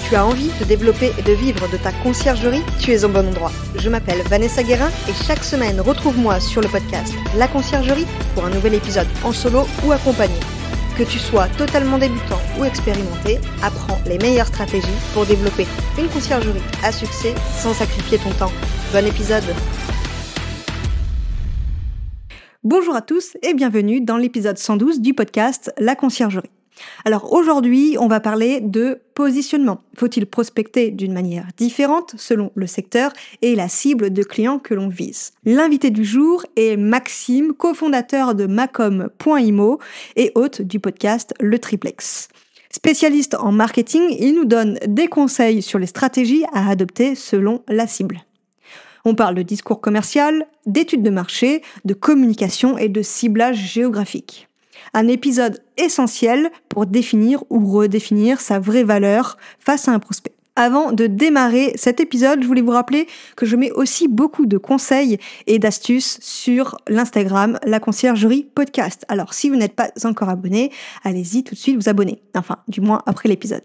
Tu as envie de développer et de vivre de ta conciergerie? Tu es au bon endroit. Je m'appelle Vanessa Guérin et chaque semaine, retrouve-moi sur le podcast La Conciergerie pour un nouvel épisode en solo ou accompagné. Que tu sois totalement débutant ou expérimenté, apprends les meilleures stratégies pour développer une conciergerie à succès sans sacrifier ton temps. Bon épisode! Bonjour à tous et bienvenue dans l'épisode 112 du podcast La Conciergerie. Alors aujourd'hui, on va parler de positionnement. Faut-il prospecter d'une manière différente selon le secteur et la cible de clients que l'on vise? L'invité du jour est Maxime, cofondateur de Macom.imo et hôte du podcast Le Triplex. Spécialiste en marketing, il nous donne des conseils sur les stratégies à adopter selon la cible. On parle de discours commercial, d'études de marché, de communication et de ciblage géographique. Un épisode essentiel pour définir ou redéfinir sa vraie valeur face à un prospect. Avant de démarrer cet épisode, je voulais vous rappeler que je mets aussi beaucoup de conseils et d'astuces sur l'Instagram La Conciergerie Podcast. Alors si vous n'êtes pas encore abonné, allez-y tout de suite vous abonner. Enfin, du moins après l'épisode.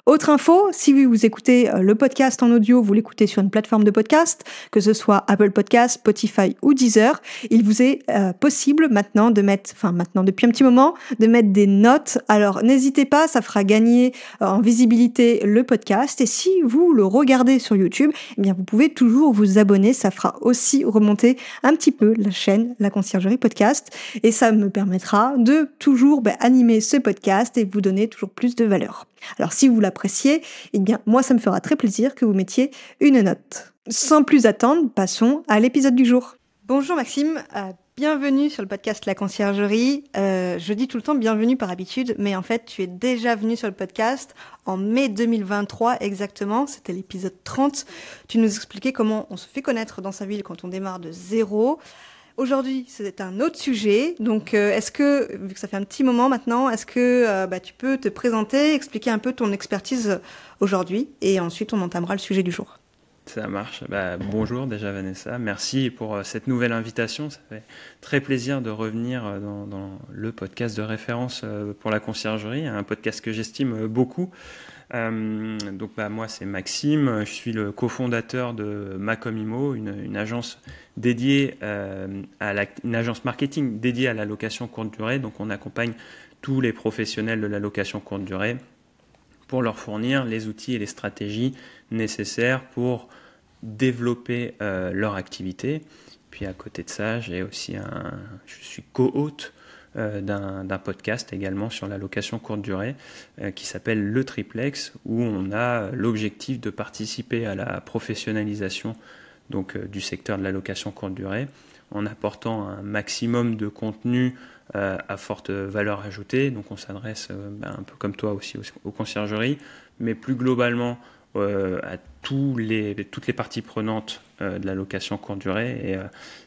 Autre info, si vous écoutez le podcast en audio, vous l'écoutez sur une plateforme de podcast, que ce soit Apple Podcasts, Spotify ou Deezer, il vous est possible maintenant depuis un petit moment, de mettre des notes. Alors n'hésitez pas, ça fera gagner en visibilité le podcast. Et si vous le regardez sur YouTube, eh bien vous pouvez toujours vous abonner. Ça fera aussi remonter un petit peu la chaîne La Conciergerie Podcast. Et ça me permettra de toujours animer ce podcast et vous donner toujours plus de valeur. Alors si vous l'appréciez, eh bien moi ça me fera très plaisir que vous mettiez une note. Sans plus attendre, passons à l'épisode du jour. Bonjour Maxime, bienvenue sur le podcast La Conciergerie. Je dis tout le temps bienvenue par habitude, mais en fait tu es déjà venu sur le podcast en mai 2023 exactement, c'était l'épisode 30. Tu nous expliquais comment on se fait connaître dans sa ville quand on démarre de zéro. Aujourd'hui, c'est un autre sujet. Donc, est-ce que, vu que ça fait un petit moment maintenant, est-ce que tu peux te présenter, expliquer un peu ton expertise aujourd'hui et ensuite on entamera le sujet du jour. Ça marche. Bonjour déjà Vanessa. Merci pour cette nouvelle invitation. Ça fait très plaisir de revenir dans le podcast de référence pour la conciergerie, un podcast que j'estime beaucoup. Moi c'est Maxime, je suis le cofondateur de Macom.imo, une agence dédiée une agence marketing dédiée à la location courte durée. Donc on accompagne tous les professionnels de la location courte durée pour leur fournir les outils et les stratégies nécessaires pour développer leur activité. Puis à côté de ça, je suis co-hôte d'un podcast également sur la location courte durée qui s'appelle Le Triplex, où on a l'objectif de participer à la professionnalisation du secteur de la location courte durée en apportant un maximum de contenu à forte valeur ajoutée. Donc on s'adresse un peu comme toi aussi aux conciergeries, mais plus globalement à toutes les parties prenantes de la location courte durée, et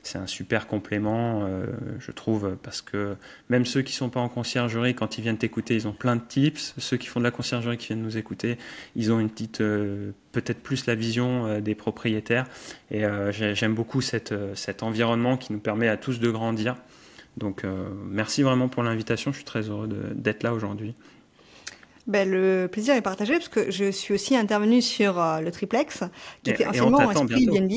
c'est un super complément je trouve, parce que même ceux qui sont pas en conciergerie, quand ils viennent t'écouter, ils ont plein de tips. Ceux qui font de la conciergerie qui viennent nous écouter, ils ont une petite peut-être plus la vision des propriétaires, et j'aime beaucoup cet environnement qui nous permet à tous de grandir. Donc merci vraiment pour l'invitation, je suis très heureux d'être là aujourd'hui. Le plaisir est partagé parce que je suis aussi intervenue sur le Triplex, qui était anciennement un esprit Airbnb.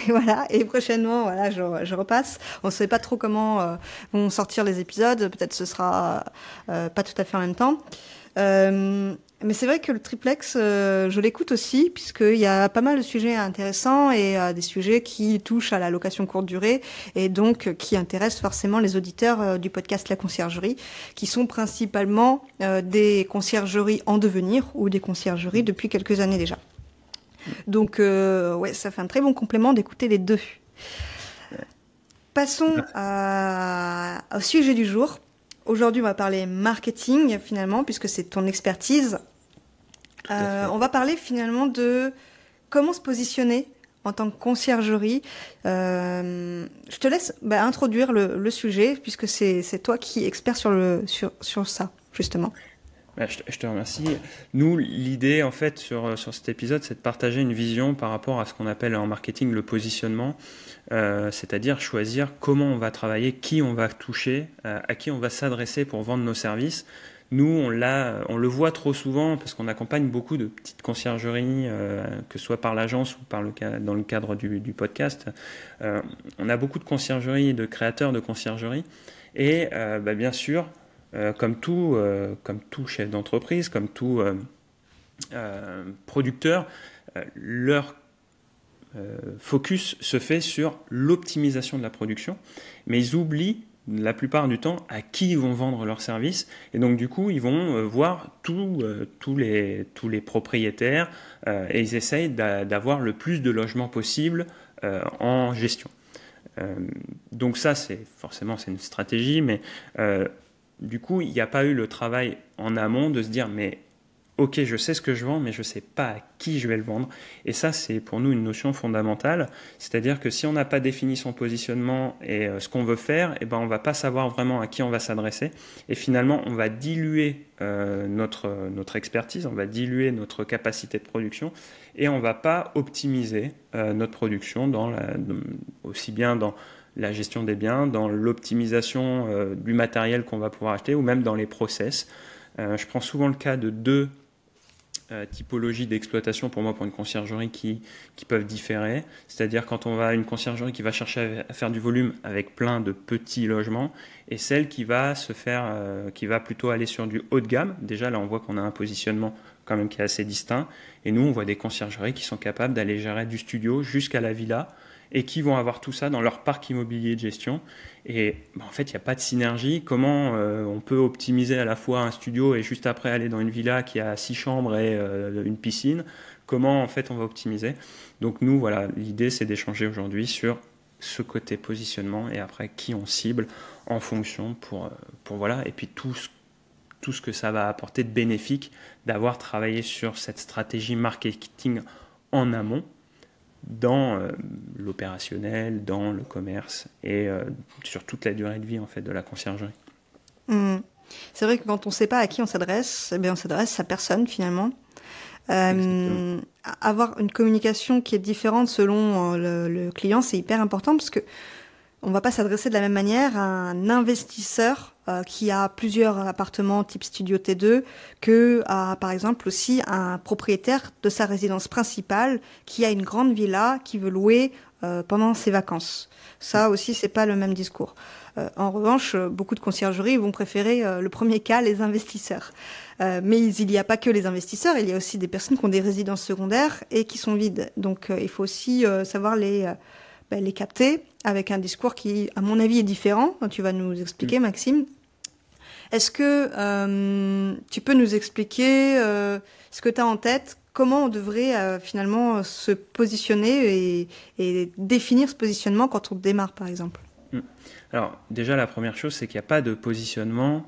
Voilà, et prochainement, je repasse. On ne sait pas trop comment vont sortir les épisodes. Peut-être ce sera pas tout à fait en même temps. Mais c'est vrai que le Triplex, je l'écoute aussi, puisqu'il y a pas mal de sujets intéressants et des sujets qui touchent à la location courte durée et donc qui intéressent forcément les auditeurs du podcast La Conciergerie, qui sont principalement des conciergeries en devenir ou des conciergeries depuis quelques années déjà. Donc, ça fait un très bon complément d'écouter les deux. Passons au sujet du jour. Aujourd'hui, on va parler marketing, finalement, puisque c'est ton expertise. On va parler, finalement, de comment se positionner en tant que conciergerie. Je te laisse introduire le sujet, puisque c'est toi qui es expert sur ça, justement. Je te remercie. Nous, l'idée, en fait, sur cet épisode, c'est de partager une vision par rapport à ce qu'on appelle en marketing le positionnement, c'est-à-dire choisir comment on va travailler, qui on va toucher, à qui on va s'adresser pour vendre nos services. Nous, on le voit trop souvent parce qu'on accompagne beaucoup de petites conciergeries, que ce soit par l'agence ou dans le cadre du podcast. On a beaucoup de conciergeries et de créateurs de conciergeries. Et bien sûr, comme tout chef d'entreprise, comme tout producteur, leur focus se fait sur l'optimisation de la production, mais ils oublient la plupart du temps à qui ils vont vendre leurs services, et donc du coup ils vont voir tous les propriétaires, et ils essayent d'avoir le plus de logements possible en gestion. Donc ça, c'est une stratégie, mais du coup il n'y a pas eu le travail en amont de se dire mais ok, je sais ce que je vends, mais je ne sais pas à qui je vais le vendre. Et ça, c'est pour nous une notion fondamentale. C'est-à-dire que si on n'a pas défini son positionnement et ce qu'on veut faire, on ne va pas savoir vraiment à qui on va s'adresser. Et finalement, on va diluer notre expertise, on va diluer notre capacité de production et on ne va pas optimiser notre production aussi bien dans la gestion des biens, dans l'optimisation du matériel qu'on va pouvoir acheter ou même dans les process. Je prends souvent le cas de deux typologies d'exploitation pour moi pour une conciergerie qui peuvent différer. C'est-à-dire quand on va à une conciergerie qui va chercher à faire du volume avec plein de petits logements et celle qui va plutôt aller sur du haut de gamme. Déjà là on voit qu'on a un positionnement quand même qui est assez distinct et nous on voit des conciergeries qui sont capables d'aller gérer du studio jusqu'à la villa et qui vont avoir tout ça dans leur parc immobilier de gestion. Et en fait, il n'y a pas de synergie. Comment on peut optimiser à la fois un studio et juste après aller dans une villa qui a 6 chambres et une piscine? Comment en fait on va optimiser? Donc nous, voilà, l'idée c'est d'échanger aujourd'hui sur ce côté positionnement et après qui on cible en fonction pour voilà. Et puis tout ce que ça va apporter de bénéfique d'avoir travaillé sur cette stratégie marketing en amont, dans l'opérationnel, dans le commerce et sur toute la durée de vie en fait de la conciergerie. C'est vrai que quand on ne sait pas à qui on s'adresse, on s'adresse à personne finalement. Avoir une communication qui est différente selon le client, c'est hyper important parce que on va pas s'adresser de la même manière à un investisseur qui a plusieurs appartements type studio T2 que à, par exemple, aussi un propriétaire de sa résidence principale qui a une grande villa qui veut louer pendant ses vacances. Ça aussi, c'est pas le même discours. En revanche, beaucoup de conciergeries vont préférer le premier cas, les investisseurs. Mais il n'y a pas que les investisseurs, il y a aussi des personnes qui ont des résidences secondaires et qui sont vides. Donc, il faut aussi savoir les capter avec un discours qui, à mon avis, est différent. Tu vas nous expliquer, Maxime. Est-ce que tu peux nous expliquer ce que tu as en tête, comment on devrait finalement se positionner et définir ce positionnement quand on démarre, par exemple? Alors, déjà, la première chose, c'est qu'il n'y a pas de positionnement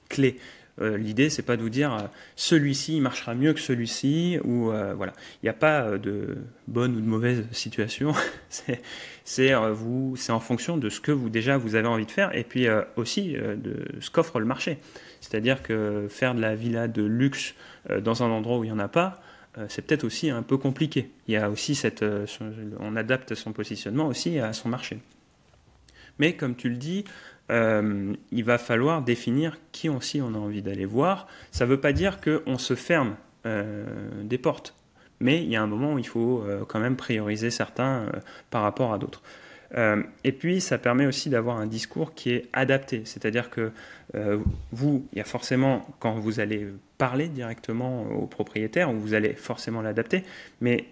clé. L'idée, c'est pas de vous dire celui-ci il marchera mieux que celui-ci ou voilà. Il n'y a pas de bonne ou de mauvaise situation. c'est en fonction de ce que vous avez envie de faire et puis aussi de ce qu'offre le marché. C'est-à-dire que faire de la villa de luxe dans un endroit où il n'y en a pas, c'est peut-être aussi un peu compliqué. Il y a aussi on adapte son positionnement aussi à son marché. Mais comme tu le dis, il va falloir définir qui aussi on a envie d'aller voir. Ça ne veut pas dire qu'on se ferme des portes, mais il y a un moment où il faut quand même prioriser certains par rapport à d'autres. Et puis, ça permet aussi d'avoir un discours qui est adapté. C'est-à-dire que il y a forcément, quand vous allez parler directement au propriétaire, vous allez forcément l'adapter, mais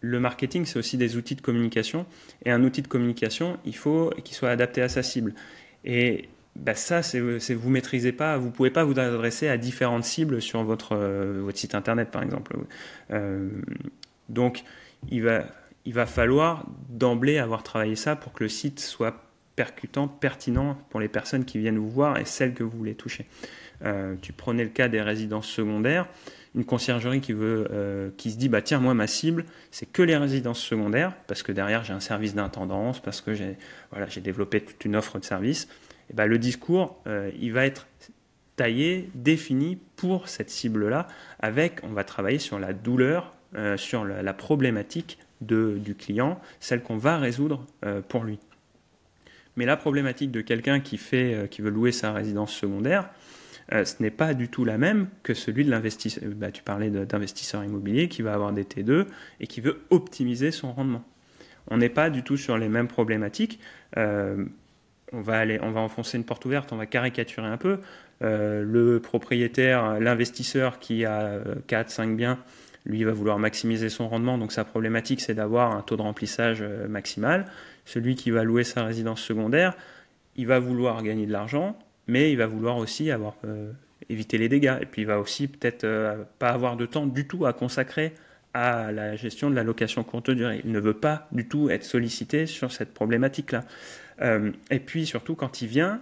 le marketing, c'est aussi des outils de communication. Et un outil de communication, il faut qu'il soit adapté à sa cible. Et ça, vous maîtrisez pas, vous pouvez pas vous adresser à différentes cibles sur votre site internet, par exemple. Donc, il va falloir d'emblée avoir travaillé ça pour que le site soit percutant, pertinent pour les personnes qui viennent vous voir et celles que vous voulez toucher. Tu prenais le cas des résidences secondaires. Une conciergerie qui se dit tiens, moi ma cible c'est que les résidences secondaires parce que derrière j'ai un service d'intendance, parce que j'ai développé toute une offre de service. Et le discours il va être taillé, défini pour cette cible là, on va travailler sur la douleur, sur la problématique du client, celle qu'on va résoudre pour lui. Mais la problématique de quelqu'un qui veut louer sa résidence secondaire, ce n'est pas du tout la même que celui de l'investisseur. Tu parlais d'investisseur immobilier qui va avoir des T2 et qui veut optimiser son rendement. On n'est pas du tout sur les mêmes problématiques. On va enfoncer une porte ouverte, on va caricaturer un peu. Le propriétaire, l'investisseur qui a 4-5 biens, lui va vouloir maximiser son rendement, donc sa problématique c'est d'avoir un taux de remplissage maximal. Celui qui va louer sa résidence secondaire, il va vouloir gagner de l'argent, mais il va vouloir aussi éviter les dégâts. Et puis il va aussi peut-être pas avoir de temps du tout à consacrer à la gestion de la location courte durée. Il ne veut pas du tout être sollicité sur cette problématique-là. Et puis surtout quand il vient,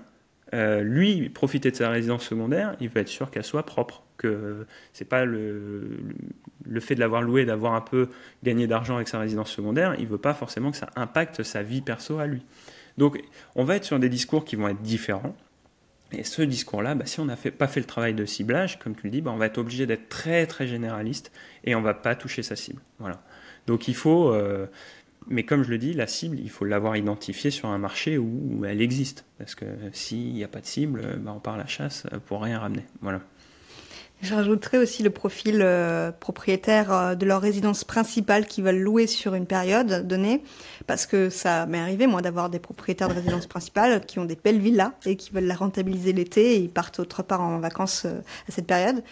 lui, profiter de sa résidence secondaire, il veut être sûr qu'elle soit propre, que c'est pas le fait de l'avoir loué, d'avoir un peu gagné d'argent avec sa résidence secondaire, il veut pas forcément que ça impacte sa vie perso à lui. Donc on va être sur des discours qui vont être différents. Et ce discours-là, si on n'a pas fait le travail de ciblage, comme tu le dis, on va être obligé d'être très très généraliste et on ne va pas toucher sa cible. Voilà. Donc il faut, mais comme je le dis, la cible, il faut l'avoir identifiée sur un marché où elle existe. Parce que s'il n'y a pas de cible, on part à la chasse pour rien ramener. Voilà. Je rajouterais aussi le profil propriétaire de leur résidence principale qui veulent louer sur une période donnée, parce que ça m'est arrivé, moi, d'avoir des propriétaires de résidence principale qui ont des belles villas et qui veulent la rentabiliser l'été et ils partent autre part en vacances à cette période.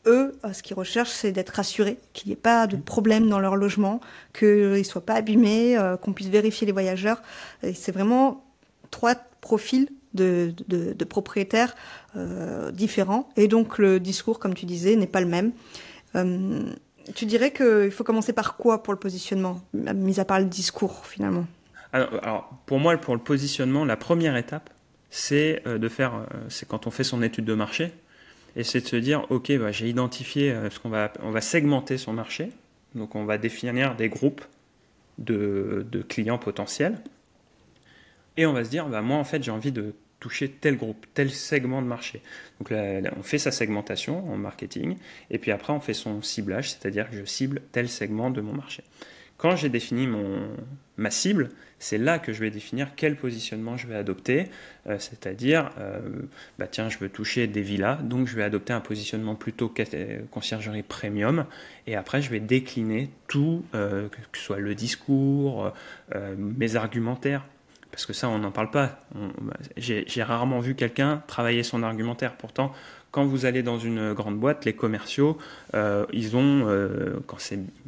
Eux, ce qu'ils recherchent, c'est d'être rassurés, qu'il n'y ait pas de problème dans leur logement, qu'ils ne soient pas abîmés, qu'on puisse vérifier les voyageurs. Et c'est vraiment 3 profils de propriétaires différents. Et donc, le discours, comme tu disais, n'est pas le même. Tu dirais qu'il faut commencer par quoi pour le positionnement, mis à part le discours, finalement? Alors, pour moi, pour le positionnement, la première étape, c'est c'est quand on fait son étude de marché, et c'est de se dire, ok, j'ai identifié on va segmenter son marché, donc on va définir des groupes de clients potentiels, et on va se dire, moi en fait j'ai envie de toucher tel groupe, tel segment de marché. Donc là, on fait sa segmentation en marketing, et puis après on fait son ciblage, c'est-à-dire que je cible tel segment de mon marché. Quand j'ai défini ma cible, c'est là que je vais définir quel positionnement je vais adopter, c'est-à-dire, je veux toucher des villas, donc je vais adopter un positionnement plutôt conciergerie premium, et après je vais décliner tout, que ce soit le discours, mes argumentaires, parce que ça on n'en parle pas. J'ai rarement vu quelqu'un travailler son argumentaire, pourtant quand vous allez dans une grande boîte, les commerciaux, ils ont,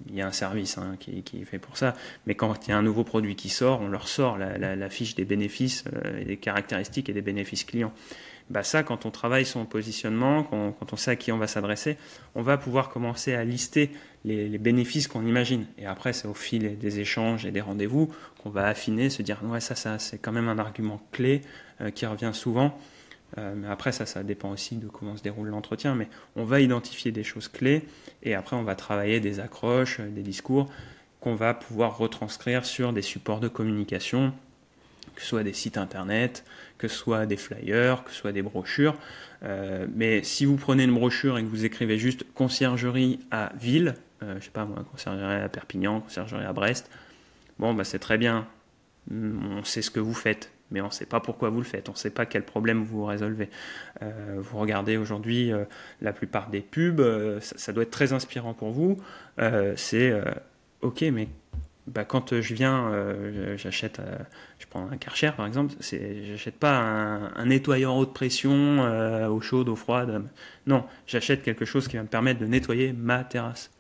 il y a un service qui est fait pour ça, mais quand il y a un nouveau produit qui sort, on leur sort la fiche des bénéfices, et des caractéristiques et des bénéfices clients. Ça, quand on travaille son positionnement, quand on sait à qui on va s'adresser, on va pouvoir commencer à lister les bénéfices qu'on imagine. Et après, c'est au fil des échanges et des rendez-vous qu'on va affiner, se dire ouais, ça c'est quand même un argument clé qui revient souvent. Mais après, ça dépend aussi de comment se déroule l'entretien. Mais on va identifier des choses clés et après, on va travailler des accroches, des discours qu'on va pouvoir retranscrire sur des supports de communication, que ce soit des sites internet, que ce soit des flyers, que ce soit des brochures. Mais si vous prenez une brochure et que vous écrivez juste conciergerie à Ville, je sais pas moi, conciergerie à Perpignan, conciergerie à Brest, c'est très bien, on sait ce que vous faites, mais on ne sait pas pourquoi vous le faites, on ne sait pas quel problème vous résolvez. Vous regardez aujourd'hui la plupart des pubs, ça doit être très inspirant pour vous, ok, mais quand je viens, j'achète, je prends un Karcher par exemple, j'achète pas un nettoyant haute pression, eau chaude, eau froide. Non, j'achète quelque chose qui va me permettre de nettoyer ma terrasse.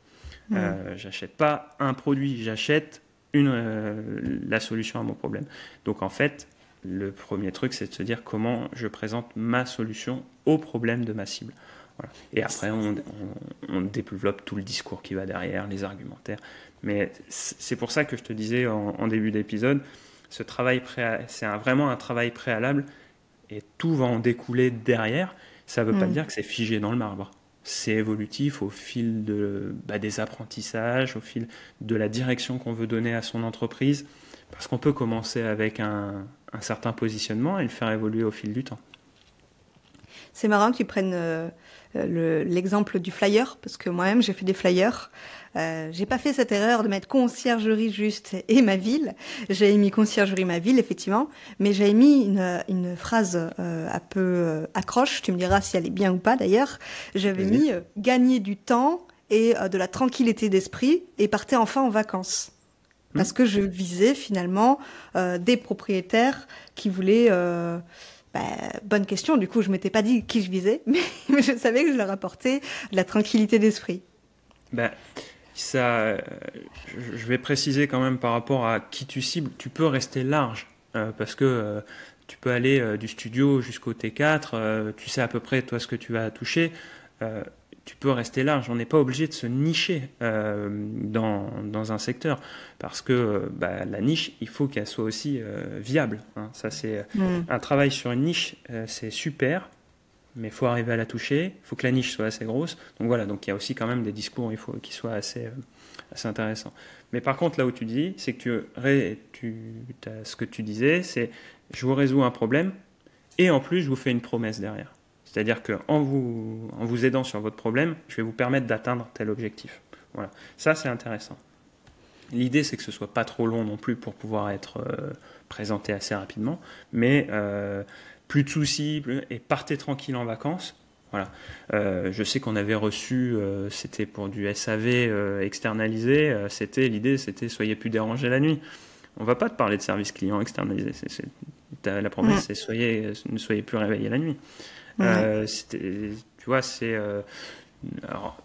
J'achète pas un produit, j'achète la solution à mon problème. Donc en fait, le premier truc, c'est de se dire comment je présente ma solution au problème de ma cible. Voilà. Et après, on développe tout le discours qui va derrière, les argumentaires. Mais c'est pour ça que je te disais en début d'épisode, ce travail c'est vraiment un travail préalable et tout va en découler derrière. Ça ne veut pas dire que c'est figé dans le marbre. C'est évolutif au fil des apprentissages, au fil de la direction qu'on veut donner à son entreprise, parce qu'on peut commencer avec un certain positionnement et le faire évoluer au fil du temps. C'est marrant que tu prennes l'exemple du flyer, parce que moi-même, j'ai fait des flyers. J'ai pas fait cette erreur de mettre conciergerie juste et ma ville. J'ai mis conciergerie ma ville, effectivement, mais j'ai mis une phrase un peu accroche. Tu me diras si elle est bien ou pas, d'ailleurs. J'avais Vas-y. mis gagner du temps et de la tranquillité d'esprit et partez enfin en vacances. Parce que je visais finalement des propriétaires qui voulaient... bonne question, du coup je m'étais pas dit qui je visais, mais je savais que je leur apportais de la tranquillité d'esprit. Ben, ça, je vais préciser quand même par rapport à qui tu cibles, tu peux rester large parce que tu peux aller du studio jusqu'au T4, tu sais à peu près toi ce que tu vas toucher. euh, Tu peux rester large, on n'est pas obligé de se nicher dans un secteur parce que la niche, il faut qu'elle soit aussi viable, hein. Ça, c'est Mm. un travail sur une niche, c'est super, mais il faut arriver à la toucher, il faut que la niche soit assez grosse. Donc voilà, donc il y a aussi quand même des discours, il faut qu'ils soient assez intéressants. Mais par contre, là où tu dis, c'est que ce que tu disais, c'est je vous résous un problème et en plus je vous fais une promesse derrière. C'est-à-dire qu'en vous aidant sur votre problème, je vais vous permettre d'atteindre tel objectif. Voilà. Ça, c'est intéressant. L'idée, c'est que ce ne soit pas trop long non plus pour pouvoir être présenté assez rapidement, mais plus de soucis et partez tranquille en vacances. Voilà. Je sais qu'on avait reçu, c'était pour du SAV externalisé, l'idée, c'était soyez plus dérangés la nuit. On ne va pas te parler de service client externalisé. La promesse, c'est ne soyez plus réveillés la nuit. Ouais. Tu vois, alors,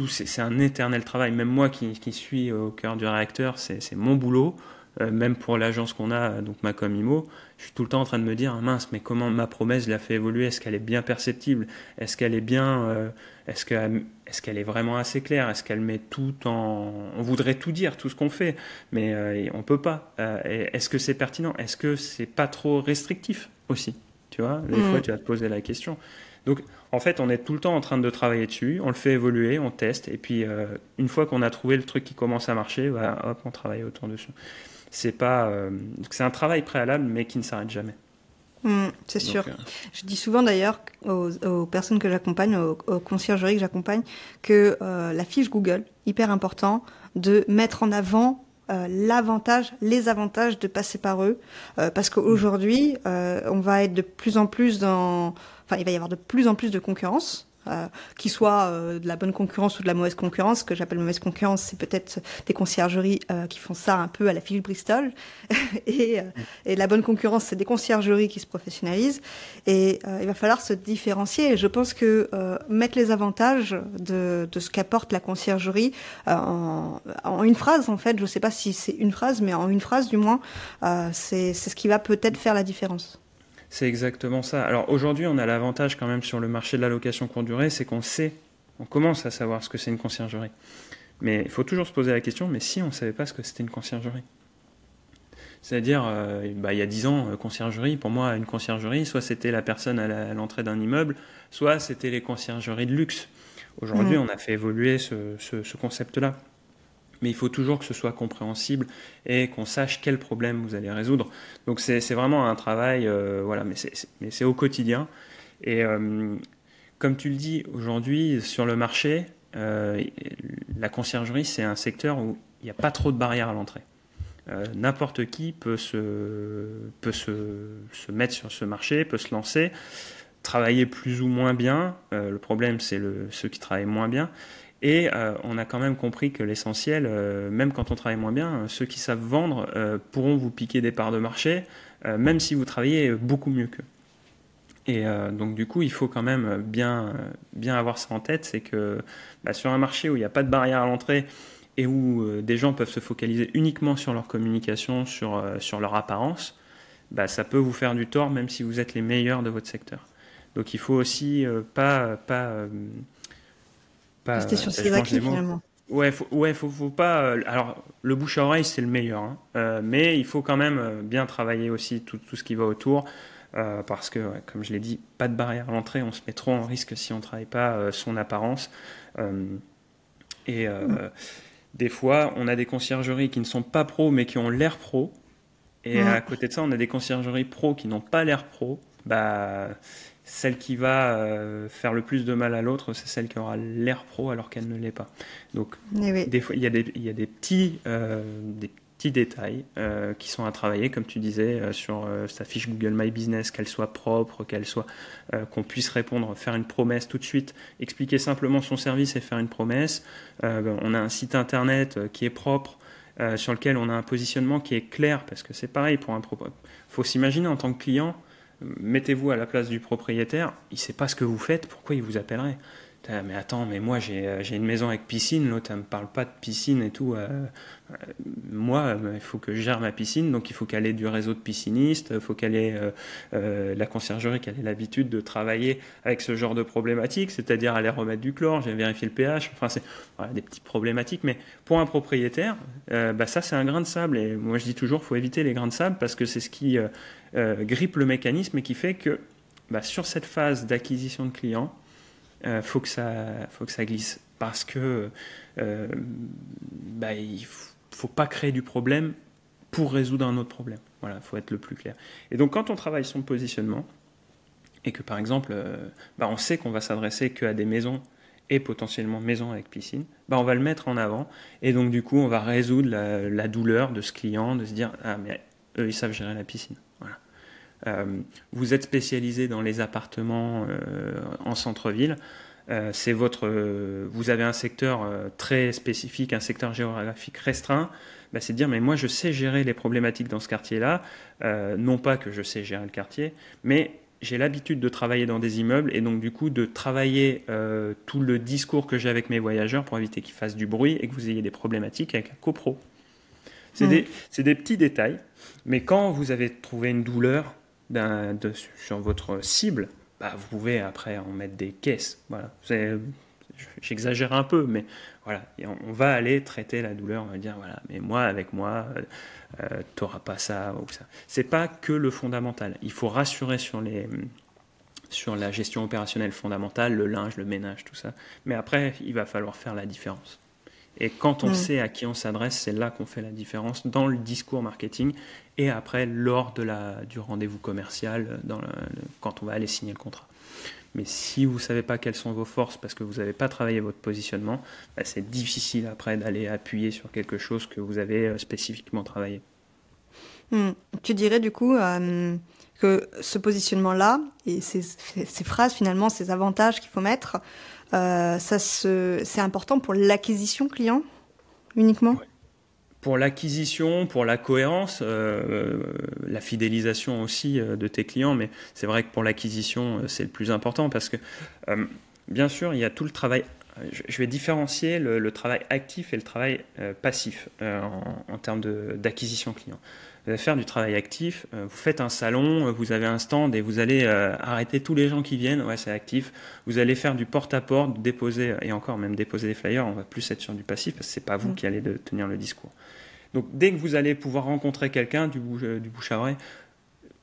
c'est un éternel travail. Même moi qui suis au cœur du réacteur, c'est mon boulot. Même pour l'agence qu'on a, donc Macom Imo, je suis tout le temps en train de me dire, ah, mince, mais comment ma promesse, je la fais évoluer? Est-ce qu'elle est bien perceptible? Est-ce qu'elle est bien, est-ce qu'elle est vraiment assez claire? Est-ce qu'elle met tout on voudrait tout dire, tout ce qu'on fait, mais on peut pas. Est-ce que c'est pertinent? Est-ce que c'est pas trop restrictif aussi? Tu vois, des fois, tu vas te poser la question. Donc, en fait, on est tout le temps en train de travailler dessus, on le fait évoluer, on teste, et puis une fois qu'on a trouvé le truc qui commence à marcher, hop, on travaille autour dessus. C'est un travail préalable, mais qui ne s'arrête jamais. C'est Donc, sûr. Je dis souvent d'ailleurs aux personnes que j'accompagne, aux conciergeries que j'accompagne, que la fiche Google, hyper important, de mettre en avant les avantages de passer par eux, parce qu'aujourd'hui, on va être de plus en plus il va y avoir de plus en plus de concurrence. Qui soit de la bonne concurrence ou de la mauvaise concurrence. Ce que j'appelle mauvaise concurrence, c'est peut-être des conciergeries qui font ça un peu à la fiche Bristol. et, et la bonne concurrence, c'est des conciergeries qui se professionnalisent. Et il va falloir se différencier. Et je pense que mettre les avantages de ce qu'apporte la conciergerie en une phrase, en fait, je ne sais pas si c'est une phrase, mais en une phrase du moins, c'est ce qui va peut-être faire la différence. c'est exactement ça. Alors aujourd'hui, on a l'avantage quand même sur le marché de la location courte durée, c'est on commence à savoir ce que c'est une conciergerie. Mais il faut toujours se poser la question, mais si on ne savait pas ce que c'était une conciergerie? C'est-à-dire, il y a 10 ans, conciergerie, pour moi, une conciergerie, soit c'était la personne à l'entrée d'un immeuble, soit c'était les conciergeries de luxe. Aujourd'hui, on a fait évoluer ce concept-là. Mais il faut toujours que ce soit compréhensible et qu'on sache quel problème vous allez résoudre. Donc c'est vraiment un travail, voilà, mais c'est au quotidien. Et comme tu le dis, aujourd'hui, sur le marché, la conciergerie, c'est un secteur où il n'y a pas trop de barrières à l'entrée. N'importe qui peut se mettre sur ce marché, peut se lancer, travailler plus ou moins bien. Le problème, c'est ceux qui travaillent moins bien. Et on a quand même compris que l'essentiel, même quand on travaille moins bien, ceux qui savent vendre pourront vous piquer des parts de marché, même si vous travaillez beaucoup mieux qu'eux. Et donc du coup, il faut quand même bien avoir ça en tête, c'est que sur un marché où il n'y a pas de barrière à l'entrée et où des gens peuvent se focaliser uniquement sur leur communication, sur leur apparence, ça peut vous faire du tort, même si vous êtes les meilleurs de votre secteur. Donc il faut aussi Rester sur ses acquis, finalement. Ouais, faut pas. Alors, le bouche à oreille, c'est le meilleur, hein. Mais il faut quand même bien travailler aussi tout ce qui va autour. Parce que, comme je l'ai dit, pas de barrière à l'entrée, on se met trop en risque si on ne travaille pas son apparence. Des fois, on a des conciergeries qui ne sont pas pros, mais qui ont l'air pro. Et à côté de ça, on a des conciergeries pros qui n'ont pas l'air pro. celle qui va faire le plus de mal à l'autre, c'est celle qui aura l'air pro alors qu'elle ne l'est pas. Donc, des fois, il y a des petits détails qui sont à travailler, comme tu disais, sur sa fiche Google My Business, qu'elle soit propre, qu'on puisse répondre, faire une promesse tout de suite, expliquer simplement son service et faire une promesse. On a un site internet qui est propre, sur lequel on a un positionnement qui est clair, parce que c'est pareil pour faut s'imaginer en tant que client. Mettez-vous à la place du propriétaire, il ne sait pas ce que vous faites, pourquoi il vous appellerait? Mais attends, mais moi j'ai une maison avec piscine, l'autre elle me parle pas de piscine et tout. Moi, il faut que je gère ma piscine, donc il faut qu'elle ait du réseau de piscinistes, il faut qu'elle ait la conciergerie, qu'elle ait l'habitude de travailler avec ce genre de problématiques, c'est-à-dire aller remettre du chlore, j'ai vérifié le pH, enfin c'est des petites problématiques, mais pour un propriétaire, ça c'est un grain de sable, et moi je dis toujours, il faut éviter les grains de sable parce que c'est ce qui grippe le mécanisme et qui fait que sur cette phase d'acquisition de clients, faut que ça glisse parce que il faut pas créer du problème pour résoudre un autre problème. Voilà, faut être le plus clair. Et donc quand on travaille son positionnement et que par exemple on sait qu'on va s'adresser qu'à des maisons et potentiellement maisons avec piscine, on va le mettre en avant et donc du coup on va résoudre la douleur de ce client de se dire mais eux ils savent gérer la piscine. Voilà. Vous êtes spécialisé dans les appartements en centre-ville, vous avez un secteur très spécifique, un secteur géographique restreint, c'est de dire mais moi je sais gérer les problématiques dans ce quartier-là, non pas que je sais gérer le quartier, mais j'ai l'habitude de travailler dans des immeubles et donc du coup de travailler tout le discours que j'ai avec mes voyageurs pour éviter qu'ils fassent du bruit et que vous ayez des problématiques avec la copro. C'est des petits détails, mais quand vous avez trouvé une douleur sur votre cible, vous pouvez après en mettre des caisses. Voilà. J'exagère un peu, mais voilà. Et on va aller traiter la douleur, on va dire, voilà, mais avec moi, tu n'auras pas ça ou ça. Ce n'est pas que le fondamental. Il faut rassurer sur la gestion opérationnelle fondamentale, le linge, le ménage, tout ça. Mais après, il va falloir faire la différence. Et quand on sait à qui on s'adresse, c'est là qu'on fait la différence dans le discours marketing et après lors du rendez-vous commercial, quand on va aller signer le contrat. Mais si vous ne savez pas quelles sont vos forces parce que vous n'avez pas travaillé votre positionnement, c'est difficile après d'aller appuyer sur quelque chose que vous avez spécifiquement travaillé. Tu dirais du coup que ce positionnement-là et ces phrases finalement, ces avantages qu'il faut mettre, c'est important pour l'acquisition client uniquement? Ouais. Pour l'acquisition, pour la cohérence, la fidélisation aussi de tes clients, mais c'est vrai que pour l'acquisition, c'est le plus important parce que bien sûr, il y a tout le travail. Je vais différencier le travail actif et le travail passif en termes d'acquisition client. Vous allez faire du travail actif, vous faites un salon, vous avez un stand et vous allez arrêter tous les gens qui viennent, ouais c'est actif. Vous allez faire du porte-à-porte, déposer, et encore même déposer des flyers, on va plus être sur du passif parce que c'est pas vous qui allez tenir le discours. Donc dès que vous allez pouvoir rencontrer quelqu'un du bouche à oreille,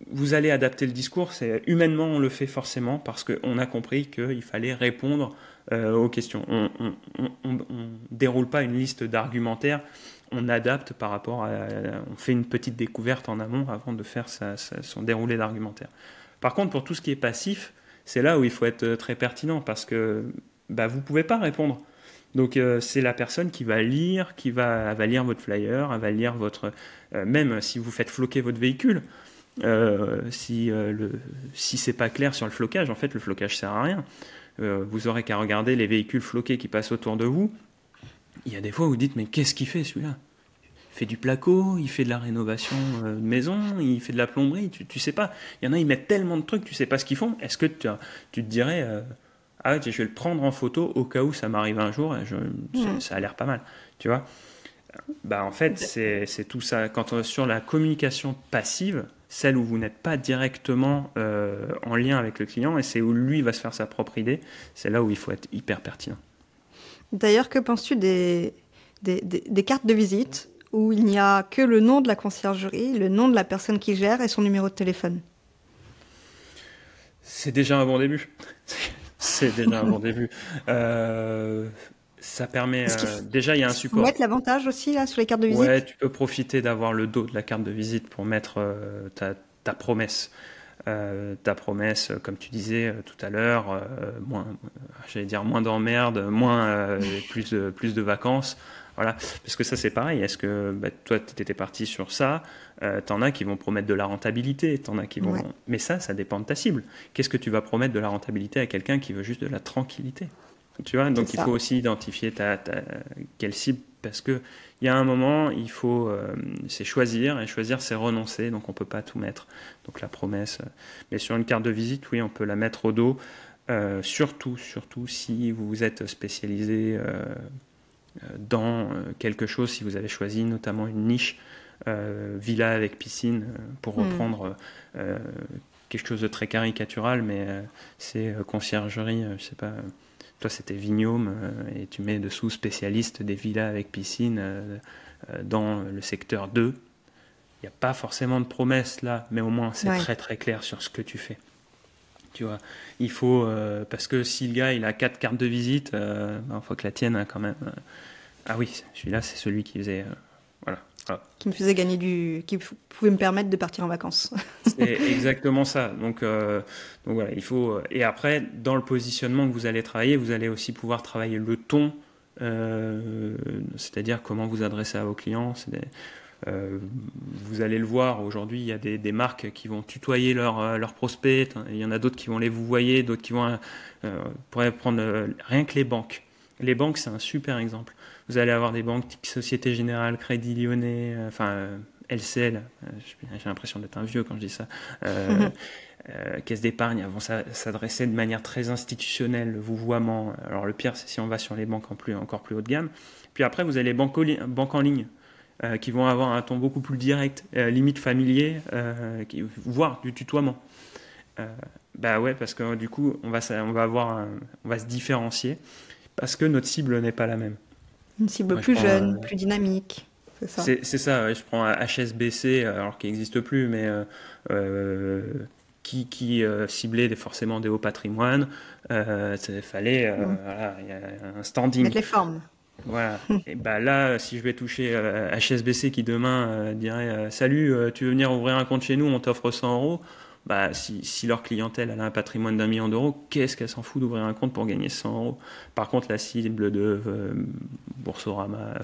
vous allez adapter le discours, humainement on le fait forcément parce qu'on a compris qu'il fallait répondre aux questions. On déroule pas une liste d'argumentaires, on adapte par rapport on fait une petite découverte en amont avant de faire son déroulé d'argumentaire. Par contre, pour tout ce qui est passif, c'est là où il faut être très pertinent parce que vous pouvez pas répondre. Donc c'est la personne qui va lire, elle va lire votre flyer, elle va lire même si vous faites floquer votre véhicule. Si c'est pas clair sur le flocage, en fait le flocage sert à rien. Vous aurez qu'à regarder les véhicules floqués qui passent autour de vous. Il y a des fois où vous dites mais qu'est-ce qu'il fait celui-là? Il fait du placo, il fait de la rénovation de maison, il fait de la plomberie, tu sais pas. Il y en a, ils mettent tellement de trucs, tu sais pas ce qu'ils font. Est-ce que tu te dirais je vais le prendre en photo au cas où ça m'arrive un jour, ça a l'air pas mal, tu vois? En fait, c'est tout ça. Sur la communication passive, celle où vous n'êtes pas directement en lien avec le client et c'est où lui va se faire sa propre idée, c'est là où il faut être hyper pertinent. D'ailleurs, que penses-tu des cartes de visite où il n'y a que le nom de la conciergerie, le nom de la personne qui gère et son numéro de téléphone? C'est déjà un bon début. C'est déjà un bon début. Ça permet... déjà, il y a un support. Tu peux mettre l'avantage aussi là, sur les cartes de visite? Ouais, tu peux profiter d'avoir le dos de la carte de visite pour mettre ta promesse. ta promesse, comme tu disais tout à l'heure, j'allais dire moins d'emmerdes, plus de vacances. Voilà, parce que ça c'est pareil. Est-ce que toi tu étais parti sur ça, t'en as qui vont promettre de la rentabilité, t'en as qui vont. Mais ça dépend de ta cible. Qu'est-ce que tu vas promettre de la rentabilité à quelqu'un qui veut juste de la tranquillité? Tu vois, donc il faut aussi identifier quelle cible, parce que il y a un moment, il faut c'est choisir, et choisir c'est renoncer, donc on peut pas tout mettre. Donc la promesse, mais sur une carte de visite, oui, on peut la mettre au dos, surtout si vous êtes spécialisé dans quelque chose, si vous avez choisi notamment une niche, villa avec piscine, pour reprendre quelque chose de très caricatural, mais c'est conciergerie, je sais pas. Toi, c'était Vignaume, et tu mets dessous spécialiste des villas avec piscine dans le secteur 2. Il n'y a pas forcément de promesse là, mais au moins c'est très très clair sur ce que tu fais. Tu vois, il faut, parce que si le gars il a 4 cartes de visite, il faut que la tienne a quand même. Ah oui, celui-là c'est celui qui faisait. Voilà. Qui me faisait gagner qui pouvait me permettre de partir en vacances. C'est exactement ça. Donc voilà, il faut. Et après, dans le positionnement que vous allez travailler, vous allez aussi pouvoir travailler le ton, c'est-à-dire comment vous adressez à vos clients. Vous allez le voir, aujourd'hui, il y a des marques qui vont tutoyer leurs prospects. Il y en a d'autres qui vont les vouvoyer, d'autres qui vont. Pourrait prendre rien que les banques. Les banques, c'est un super exemple. Vous allez avoir des banques, Société Générale, Crédit Lyonnais, LCL, j'ai l'impression d'être un vieux quand je dis ça, Caisse d'épargne, vont s'adresser de manière très institutionnelle, le vouvoiement. Alors le pire, c'est si on va sur les banques encore plus haut de gamme. Puis après, vous avez les banques en ligne, qui vont avoir un ton beaucoup plus direct, limite familier, voire du tutoiement. Ouais, parce que du coup, on va se différencier, parce que notre cible n'est pas la même. Une cible plus jeune, plus dynamique. C'est ça. C'est ça, ouais. Je prends HSBC, alors qu'il n'existe plus, mais qui ciblait forcément des hauts patrimoines. Il fallait voilà, y a un standing. Mettre les formes. Voilà. Et là, si je vais toucher HSBC qui demain dirait salut, tu veux venir ouvrir un compte chez nous, on t'offre 100 €. Si leur clientèle a un patrimoine d'1 million d'euros, qu'est-ce qu'elle s'en fout d'ouvrir un compte pour gagner 100 €? Par contre, la cible de Boursorama,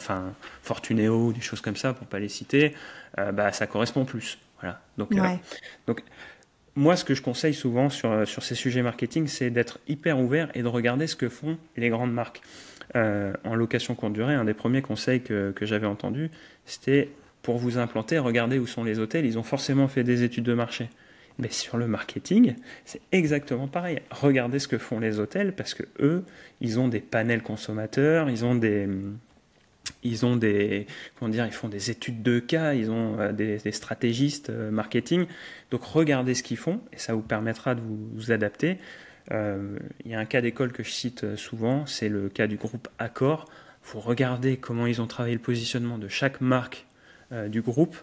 Fortunéo, des choses comme ça, pour ne pas les citer, ça correspond plus. Voilà. Donc, moi, ce que je conseille souvent sur ces sujets marketing, c'est d'être hyper ouvert et de regarder ce que font les grandes marques. En location courte durée, un des premiers conseils que j'avais entendu, c'était pour vous implanter, regardez où sont les hôtels, ils ont forcément fait des études de marché. Mais sur le marketing, c'est exactement pareil. Regardez ce que font les hôtels, parce que eux, ils ont des panels consommateurs, ils font des études de cas, ils ont des stratégistes marketing. Donc regardez ce qu'ils font, et ça vous permettra de vous adapter. Il y a un cas d'école que je cite souvent, c'est le cas du groupe Accor. Vous regardez comment ils ont travaillé le positionnement de chaque marque du groupe.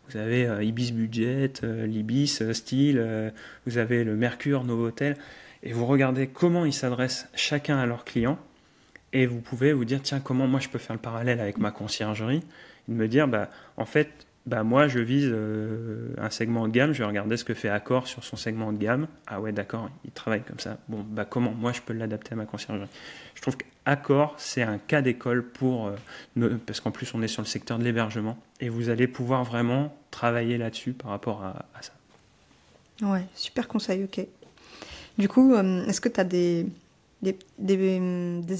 Vous avez Ibis Budget, l'Ibis Style, vous avez le Mercure, Novotel, et vous regardez comment ils s'adressent chacun à leurs clients, et vous pouvez vous dire, tiens, comment moi je peux faire le parallèle avec ma conciergerie, et de me dire, en fait, moi je vise un segment de gamme, je vais regarder ce que fait Accor sur son segment de gamme. Ah ouais, d'accord, il travaille comme ça. Bon, comment moi je peux l'adapter à ma conciergerie? Je trouve qu'Accor, c'est un cas d'école parce qu'en plus on est sur le secteur de l'hébergement, et vous allez pouvoir vraiment travailler là-dessus par rapport à ça. Ouais, super conseil, ok. Du coup, est-ce que tu as des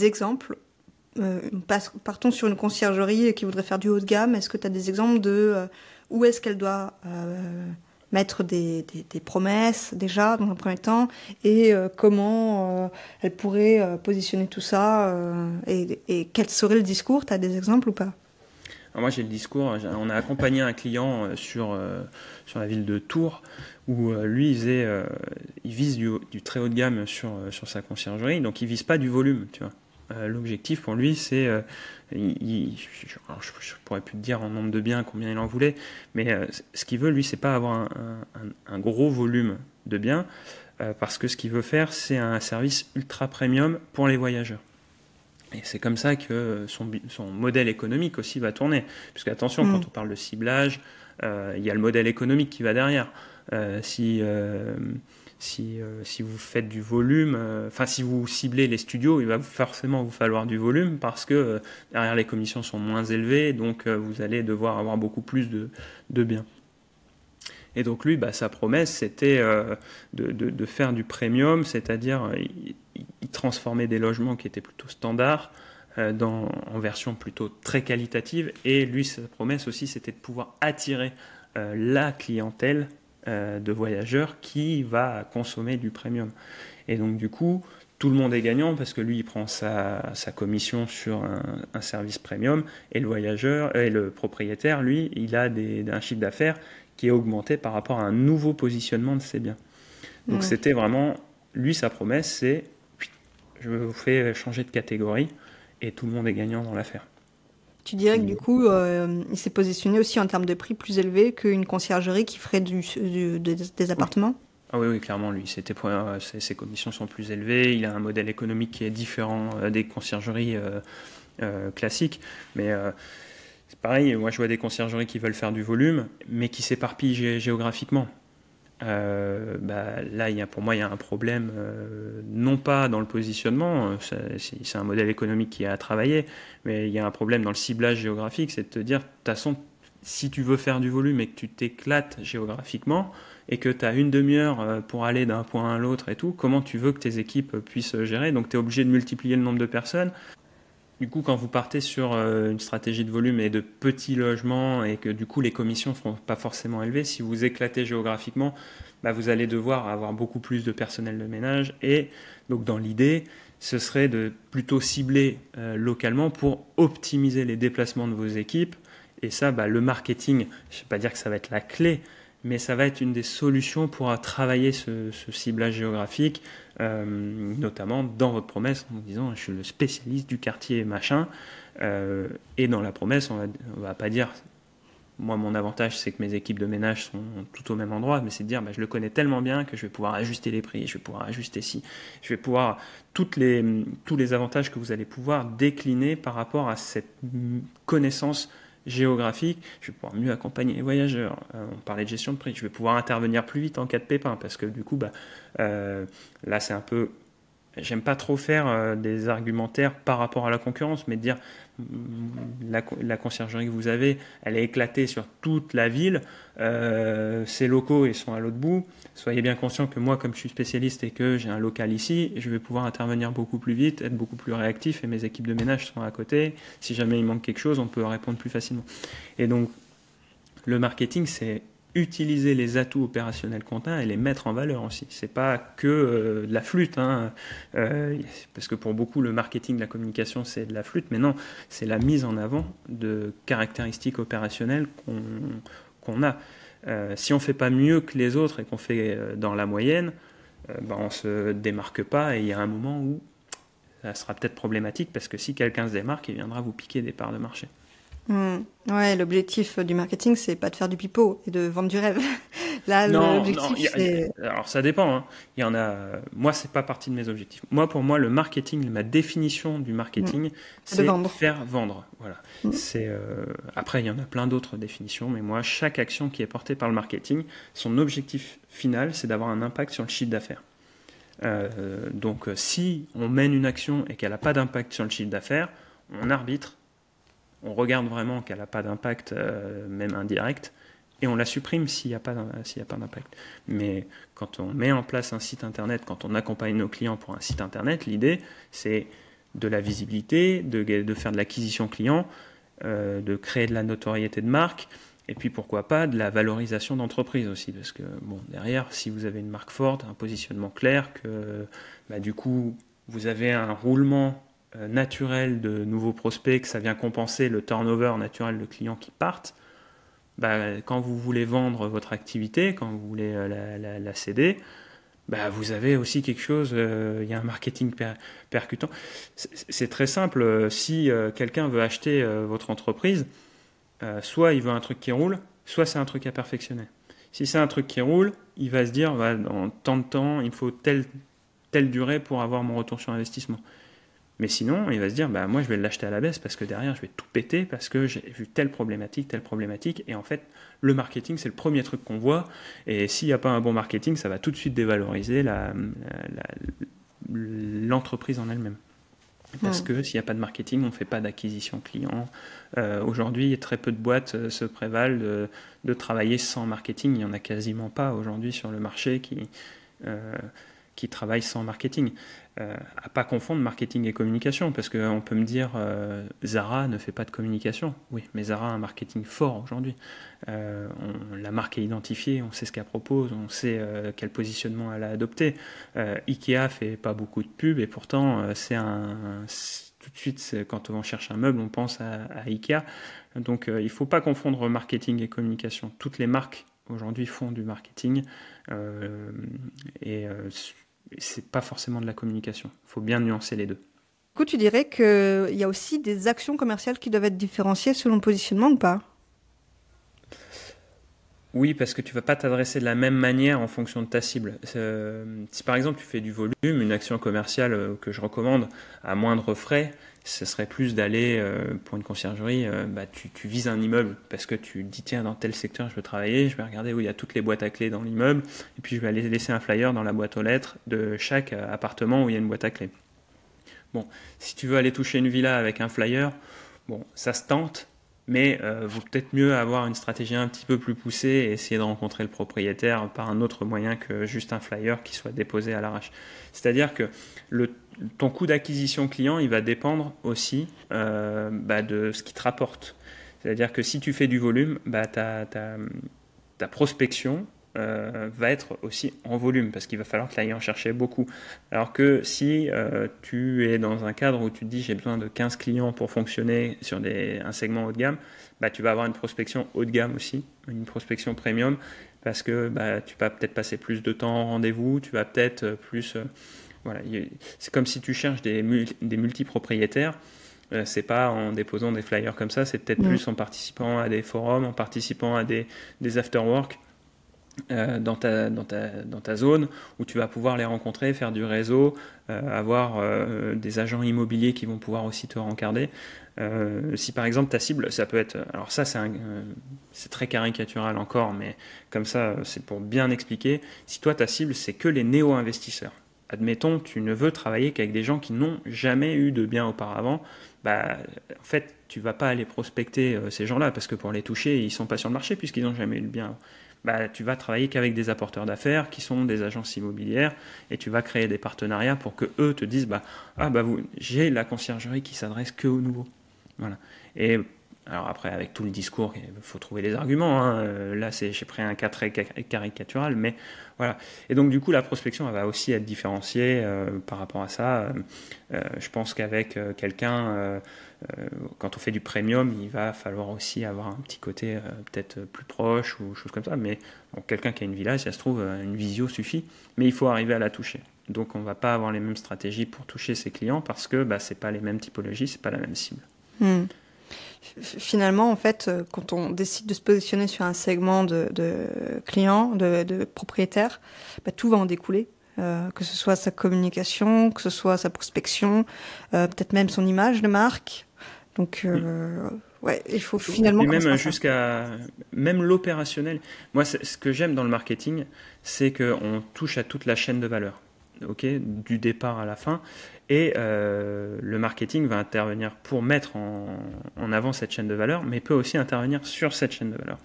exemples? Partons sur une conciergerie qui voudrait faire du haut de gamme. Est-ce que tu as des exemples de où est-ce qu'elle doit mettre des promesses déjà dans un premier temps, et comment elle pourrait positionner tout ça, et quel serait le discours? Tu as des exemples ou pas? Alors moi j'ai le discours, on a accompagné un client sur la ville de Tours, où lui il vise du très haut de gamme sur sa conciergerie, donc il vise pas du volume, tu vois. L'objectif pour lui, c'est, je pourrais plus te dire en nombre de biens combien il en voulait, mais ce qu'il veut, lui, c'est pas avoir un gros volume de biens, parce que ce qu'il veut faire, c'est un service ultra premium pour les voyageurs. Et c'est comme ça que son modèle économique aussi va tourner. Puisque attention, quand on parle de ciblage, il y a le modèle économique qui va derrière. Si vous faites du volume, si vous ciblez les studios, il va forcément vous falloir du volume parce que derrière les commissions sont moins élevées, donc vous allez devoir avoir beaucoup plus de biens. Et donc lui, sa promesse, c'était de faire du premium, c'est-à-dire il transformait des logements qui étaient plutôt standards en version plutôt très qualitative. Et lui, sa promesse aussi, c'était de pouvoir attirer la clientèle de voyageurs qui va consommer du premium. Et donc du coup, tout le monde est gagnant parce que lui, il prend sa commission sur un service premium et le voyageur et le propriétaire, lui, il a un chiffre d'affaires qui est augmenté par rapport à un nouveau positionnement de ses biens. Donc c'était vraiment, lui, sa promesse, c'est je vous fais changer de catégorie et tout le monde est gagnant dans l'affaire. Tu dirais que du coup, il s'est positionné aussi en termes de prix plus élevés qu'une conciergerie qui ferait des appartements? Ah oui, clairement, lui, ses commissions sont plus élevées, il a un modèle économique qui est différent des conciergeries classiques, mais c'est pareil, moi je vois des conciergeries qui veulent faire du volume, mais qui s'éparpillent géographiquement. Là, pour moi, il y a un problème, non pas dans le positionnement, c'est un modèle économique qui est à travailler, mais il y a un problème dans le ciblage géographique, c'est de te dire, de toute façon, si tu veux faire du volume et que tu t'éclates géographiquement, et que tu as une demi-heure pour aller d'un point à l'autre et tout, comment tu veux que tes équipes puissent gérer? Donc tu es obligé de multiplier le nombre de personnes. Du coup, quand vous partez sur une stratégie de volume et de petits logements et que du coup les commissions ne seront pas forcément élevées, si vous éclatez géographiquement, vous allez devoir avoir beaucoup plus de personnel de ménage. Et donc dans l'idée, ce serait de plutôt cibler localement pour optimiser les déplacements de vos équipes. Et ça, le marketing, je ne vais pas dire que ça va être la clé, mais ça va être une des solutions pour travailler ce ciblage géographique, notamment dans votre promesse en disant je suis le spécialiste du quartier machin, et dans la promesse on va pas dire moi mon avantage c'est que mes équipes de ménage sont tout au même endroit, mais c'est de dire je le connais tellement bien que je vais pouvoir ajuster les prix, je vais pouvoir ajuster je vais pouvoir tous les avantages que vous allez pouvoir décliner par rapport à cette connaissance géographique, je vais pouvoir mieux accompagner les voyageurs. On parlait de gestion de prix, je vais pouvoir intervenir plus vite en cas de pépin, parce que du coup, là c'est un peu... J'aime pas trop faire des argumentaires par rapport à la concurrence, mais de dire la conciergerie que vous avez, elle est éclatée sur toute la ville, ces locaux ils sont à l'autre bout. Soyez bien conscient que moi, comme je suis spécialiste et que j'ai un local ici, je vais pouvoir intervenir beaucoup plus vite, être beaucoup plus réactif, et mes équipes de ménage sont à côté. Si jamais il manque quelque chose, on peut répondre plus facilement. Et donc, le marketing, c'est utiliser les atouts opérationnels qu'on a et les mettre en valeur aussi. C'est pas que de la flûte, parce que pour beaucoup le marketing, la communication c'est de la flûte, mais non, c'est la mise en avant de caractéristiques opérationnelles qu'on a. Si on fait pas mieux que les autres et qu'on fait dans la moyenne, on se démarque pas, et il y a un moment où ça sera peut-être problématique, parce que si quelqu'un se démarque, il viendra vous piquer des parts de marché. Ouais, l'objectif du marketing, c'est pas de faire du pipeau et de vendre du rêve. Là, l'objectif, c'est... Alors, ça dépend. Il y en a... Moi, c'est pas partie de mes objectifs. Pour moi, le marketing, ma définition du marketing, c'est faire vendre. Voilà. Après, il y en a plein d'autres définitions, mais moi, chaque action qui est portée par le marketing, son objectif final, c'est d'avoir un impact sur le chiffre d'affaires. Donc, si on mène une action et qu'elle n'a pas d'impact sur le chiffre d'affaires, on arbitre. On regarde vraiment qu'elle n'a pas d'impact, même indirect, et on la supprime s'il n'y a pas d'impact. Mais quand on met en place un site internet, quand on accompagne nos clients pour un site internet, l'idée, c'est de la visibilité, de faire de l'acquisition client, de créer de la notoriété de marque, et puis pourquoi pas de la valorisation d'entreprise aussi, parce que derrière, si vous avez une marque forte, un positionnement clair, que du coup, vous avez un roulement naturel de nouveaux prospects, que ça vient compenser le turnover naturel de clients qui partent, quand vous voulez vendre votre activité, quand vous voulez la céder, vous avez aussi quelque chose, il y a un marketing percutant. C'est très simple, si quelqu'un veut acheter votre entreprise, soit il veut un truc qui roule, soit c'est un truc à perfectionner. Si c'est un truc qui roule, il va se dire, dans tant de temps, il faut telle durée pour avoir mon retour sur investissement. Mais sinon, il va se dire, moi je vais l'acheter à la baisse parce que derrière je vais tout péter parce que j'ai vu telle problématique. Et en fait, le marketing, c'est le premier truc qu'on voit. Et s'il n'y a pas un bon marketing, ça va tout de suite dévaloriser l'entreprise en elle-même. Parce que s'il n'y a pas de marketing, on ne fait pas d'acquisition client. Aujourd'hui, très peu de boîtes se prévalent de travailler sans marketing. Il n'y en a quasiment pas aujourd'hui sur le marché qui travaillent sans marketing. À pas confondre marketing et communication, parce qu'on peut me dire Zara ne fait pas de communication. Oui, mais Zara a un marketing fort aujourd'hui. La marque est identifiée, on sait ce qu'elle propose, on sait quel positionnement elle a adopté. Ikea fait pas beaucoup de pubs et pourtant tout de suite, quand on cherche un meuble, on pense à Ikea. Donc il ne faut pas confondre marketing et communication. Toutes les marques aujourd'hui font du marketing et c'est pas forcément de la communication. Il faut bien nuancer les deux. Du coup, tu dirais qu'il y a aussi des actions commerciales qui doivent être différenciées selon le positionnement ou pas? Oui, parce que tu ne vas pas t'adresser de la même manière en fonction de ta cible. Si par exemple tu fais du volume, une action commerciale que je recommande à moindre frais, ce serait plus d'aller pour une conciergerie, tu vises un immeuble parce que tu dis tiens, dans tel secteur je veux travailler, je vais regarder où il y a toutes les boîtes à clés dans l'immeuble et puis je vais aller laisser un flyer dans la boîte aux lettres de chaque appartement où il y a une boîte à clés. Bon, si tu veux aller toucher une villa avec un flyer, bon, ça se tente, mais vaut peut-être mieux avoir une stratégie un petit peu plus poussée et essayer de rencontrer le propriétaire par un autre moyen que juste un flyer qui soit déposé à l'arrache. C'est-à-dire que ton coût d'acquisition client, il va dépendre aussi de ce qui te rapporte. C'est-à-dire que si tu fais du volume, ta prospection va être aussi en volume parce qu'il va falloir que tu ailles en chercher beaucoup. Alors que si tu es dans un cadre où tu te dis j'ai besoin de 15 clients pour fonctionner sur un segment haut de gamme, tu vas avoir une prospection haut de gamme aussi, une prospection premium parce que tu vas peut-être passer plus de temps en rendez-vous, tu vas peut-être plus... voilà, c'est comme si tu cherches des multipropriétaires. C'est pas en déposant des flyers comme ça, c'est peut-être plus en participant à des forums, en participant à des after-work dans ta zone où tu vas pouvoir les rencontrer, faire du réseau, avoir des agents immobiliers qui vont pouvoir aussi te rencarder. Si par exemple ta cible, ça peut être... Alors ça c'est très caricatural encore, mais comme ça c'est pour bien expliquer. Si toi ta cible c'est que les néo-investisseurs, admettons tu ne veux travailler qu'avec des gens qui n'ont jamais eu de bien auparavant, en fait tu vas pas aller prospecter ces gens-là parce que pour les toucher ils sont pas sur le marché puisqu'ils n'ont jamais eu le bien. Tu vas travailler qu'avec des apporteurs d'affaires qui sont des agences immobilières et tu vas créer des partenariats pour que eux te disent j'ai la conciergerie qui s'adresse que aux nouveaux. Voilà. Et alors après avec tout le discours, il faut trouver les arguments. Là j'ai pris un cas très caricatural, mais voilà. Et donc du coup la prospection elle va aussi être différenciée par rapport à ça. Je pense qu'avec quelqu'un quand on fait du premium, il va falloir aussi avoir un petit côté peut-être plus proche ou chose comme ça. Mais quelqu'un qui a une villa, si ça se trouve, une visio suffit. Mais il faut arriver à la toucher. Donc on ne va pas avoir les mêmes stratégies pour toucher ses clients parce que ce n'est pas les mêmes typologies, ce n'est pas la même cible. Finalement, en fait, quand on décide de se positionner sur un segment de clients, de propriétaires, tout va en découler. Que ce soit sa communication, que ce soit sa prospection, peut-être même son image de marque. Donc, il faut finalement... Et même même l'opérationnel. Moi, ce que j'aime dans le marketing, c'est qu'on touche à toute la chaîne de valeur, du départ à la fin. Et le marketing va intervenir pour mettre en avant cette chaîne de valeur, mais peut aussi intervenir sur cette chaîne de valeur.